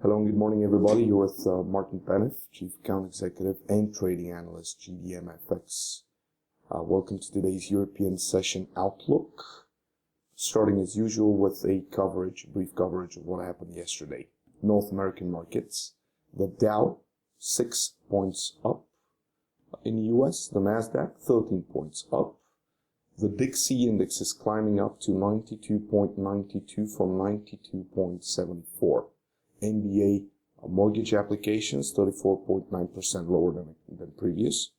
Hello and good morning, everybody. You're with Martin Penniff, Chief Account Executive and Trading Analyst, GDMFX. Welcome to today's European Session Outlook. Starting as usual with a brief coverage of what happened yesterday. North American markets. The Dow, 6 points up. In the US, the NASDAQ, 13 points up. The DXY index is climbing up to 92.92 from 92.74. NBA mortgage applications, 34.9% lower than previous.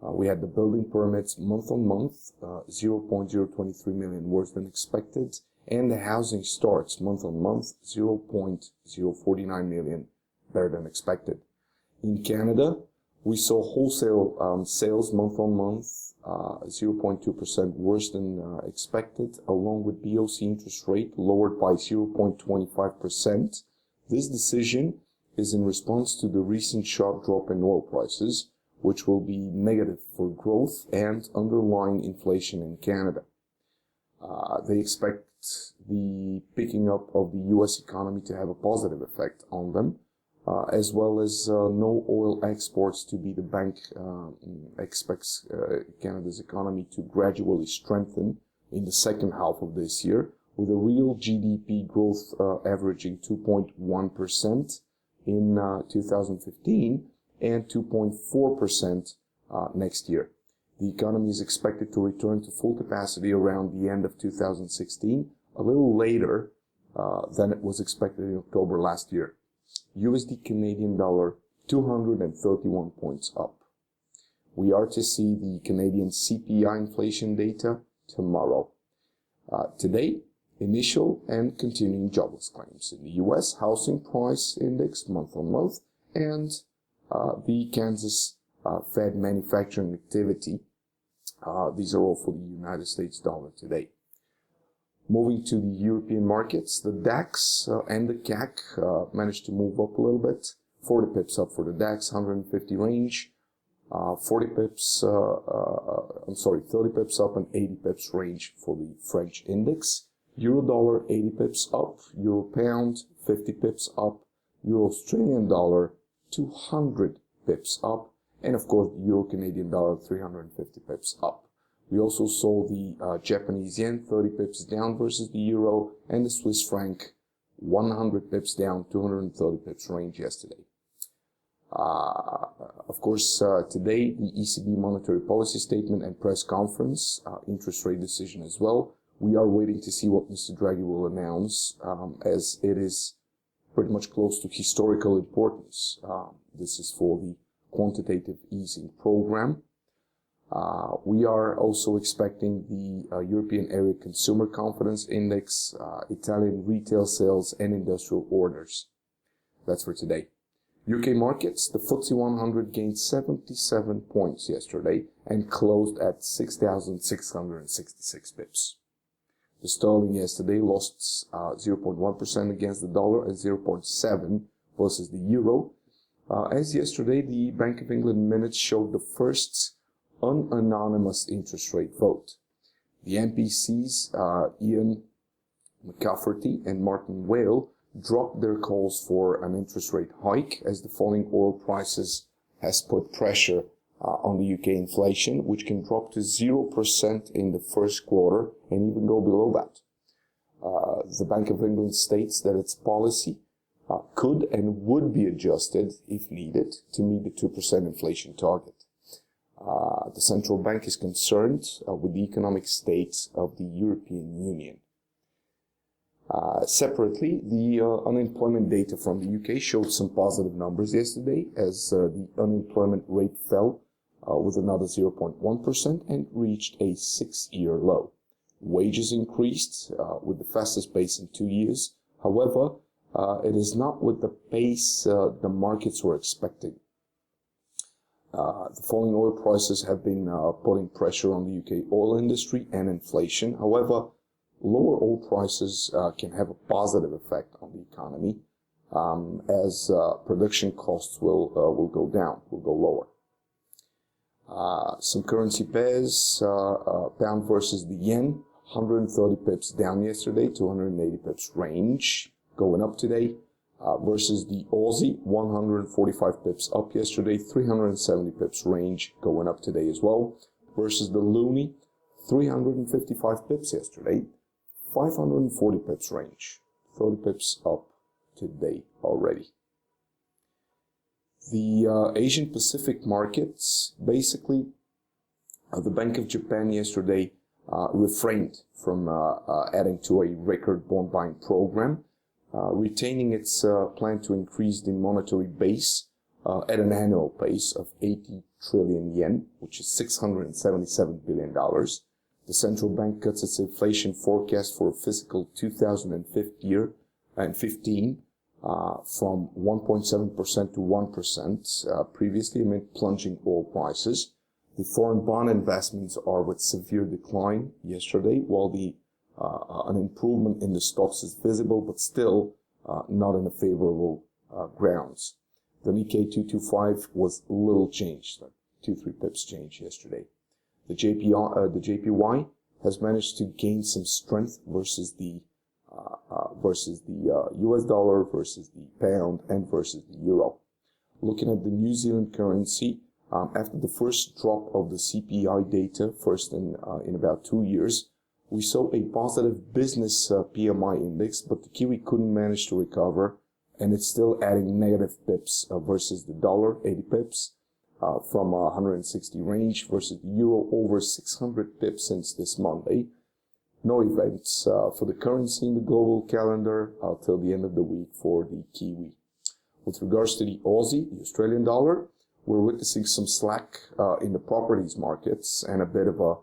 We had the building permits month on month, 0.023 million worse than expected, and the housing starts month on month, 0.049 million better than expected. In Canada, we saw wholesale sales month on month, 0.2% worse than expected, along with BoC Interest Rate lowered by 0.25%. This decision is in response to the recent sharp drop in oil prices, which will be negative for growth and underlying inflation in Canada. They expect the picking up of the U.S. economy to have a positive effect on them, as well as no oil exports to be the bank expects Canada's economy to gradually strengthen in the second half of this year, with a real GDP growth averaging 2.1% in 2015 and 2.4% next year. The economy is expected to return to full capacity around the end of 2016, a little later than it was expected in October last year. USD Canadian dollar, 231 points up. We are to see the Canadian CPI inflation data tomorrow. Today, initial and continuing jobless claims. In the U.S., housing price index month on month, and the Kansas Fed manufacturing activity. These are all for the United States dollar today. Moving to the European markets, the DAX and the CAC managed to move up a little bit. 40 pips up for the DAX, 150 range. 30 pips up and 80 pips range for the French index. Euro dollar, 80 pips up. Euro pound, 50 pips up. Euro Australian dollar, 200 pips up. And of course, the Euro Canadian dollar, 350 pips up. We also saw the Japanese yen, 30 pips down versus the euro, and the Swiss franc, 100 pips down, 230 pips range yesterday. Of course, today, the ECB Monetary Policy Statement and press conference, interest rate decision as well. We are waiting to see what Mr Draghi will announce, as it is pretty much close to historical importance. This is for the quantitative easing program. We are also expecting the European Area Consumer Confidence Index, Italian retail sales, and industrial orders. That's for today. UK markets, the FTSE 100 gained 77 points yesterday and closed at 6,666 pips. The sterling yesterday lost 0.1% against the dollar and 0.7% versus the euro. As yesterday, the Bank of England minutes showed the first unanimous interest rate vote. The MPCs, Ian McCafferty and Martin Whale, dropped their calls for an interest rate hike as the falling oil prices has put pressure on the UK inflation, which can drop to 0% in the first quarter and even go below that. The Bank of England states that its policy could and would be adjusted, if needed, to meet the 2% inflation target. The central bank is concerned with the economic state of the European Union. Separately, the unemployment data from the UK showed some positive numbers yesterday, as the unemployment rate fell with another 0.1% and reached a 6-year low. Wages increased with the fastest pace in 2 years. However, it is not with the pace the markets were expecting. The falling oil prices have been putting pressure on the UK oil industry and inflation. However, lower oil prices can have a positive effect on the economy, as production costs will go down, will go lower. Some currency pairs, pound versus the yen, 130 pips down yesterday, 280 pips range, going up today. versus the Aussie, 145 pips up yesterday, 370 pips range going up today as well, versus the Loonie, 355 pips yesterday, 540 pips range, 30 pips up today already. The Asian Pacific markets, basically, the Bank of Japan yesterday refrained from adding to a record bond buying program, retaining its plan to increase the monetary base at an annual pace of 80 trillion yen, which is $677 billion. The central bank cuts its inflation forecast for fiscal 2015 from 1.7% to 1% previously amid plunging oil prices. The foreign bond investments are with severe decline yesterday, while an improvement in the stocks is visible, but still not in a favorable grounds. The Nikkei 225 was little changed, 2-3 pips change yesterday. The JPY has managed to gain some strength versus the US dollar, versus the pound, and versus the euro. Looking at the New Zealand currency, after the first drop of the CPI data, first in about 2 years, we saw a positive business PMI index, but the Kiwi couldn't manage to recover, and it's still adding negative pips versus the dollar, 80 pips, from 160 range, versus the euro over 600 pips since this Monday. No events for the currency in the global calendar till the end of the week for the Kiwi. With regards to the Aussie, the Australian dollar, we're witnessing some slack in the properties markets and a bit of a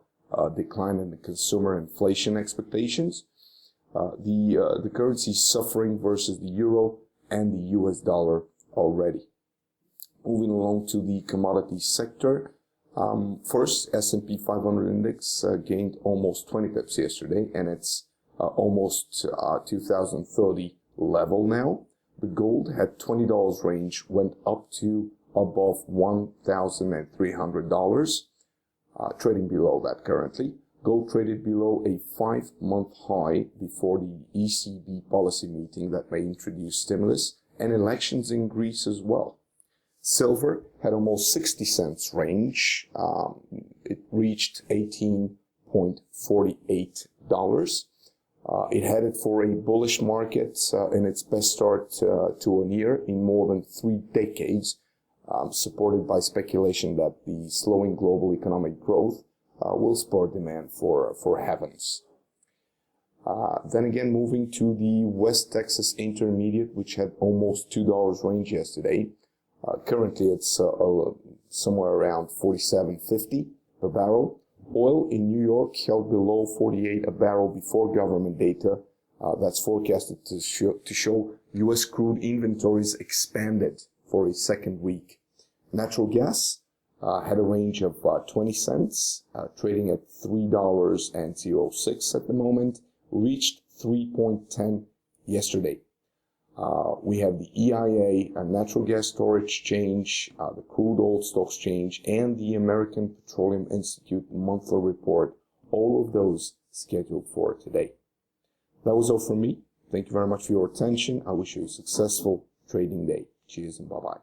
decline in the consumer inflation expectations. The currency is suffering versus the euro and the US dollar already. Moving along to the commodity sector. First, S&P 500 index gained almost 20 pips yesterday, and it's almost 2030 level now. The gold had $20 range, went up to above $1,300, trading below that currently. Gold traded below a 5-month high before the ECB policy meeting that may introduce stimulus and elections in Greece as well. Silver had almost 60 cents range. It reached $18.48. It headed for a bullish market in its best start to a year in more than 3 decades, supported by speculation that the slowing global economic growth will spur demand for heavens. Then again, moving to the West Texas Intermediate, which had almost $2 range yesterday. Currently, it's somewhere around $47.50 per barrel. Oil in New York held below 48 a barrel before government data. That's forecasted to show U.S. crude inventories expanded for a second week. Natural gas had a range of 20 cents, trading at $3.06 at the moment, reached 3.10 yesterday. We have the EIA, a natural gas storage change, the crude oil stocks change, and the American Petroleum Institute monthly report, all of those scheduled for today. That was all from me. Thank you very much for your attention. I wish you a successful trading day. Cheers and bye-bye.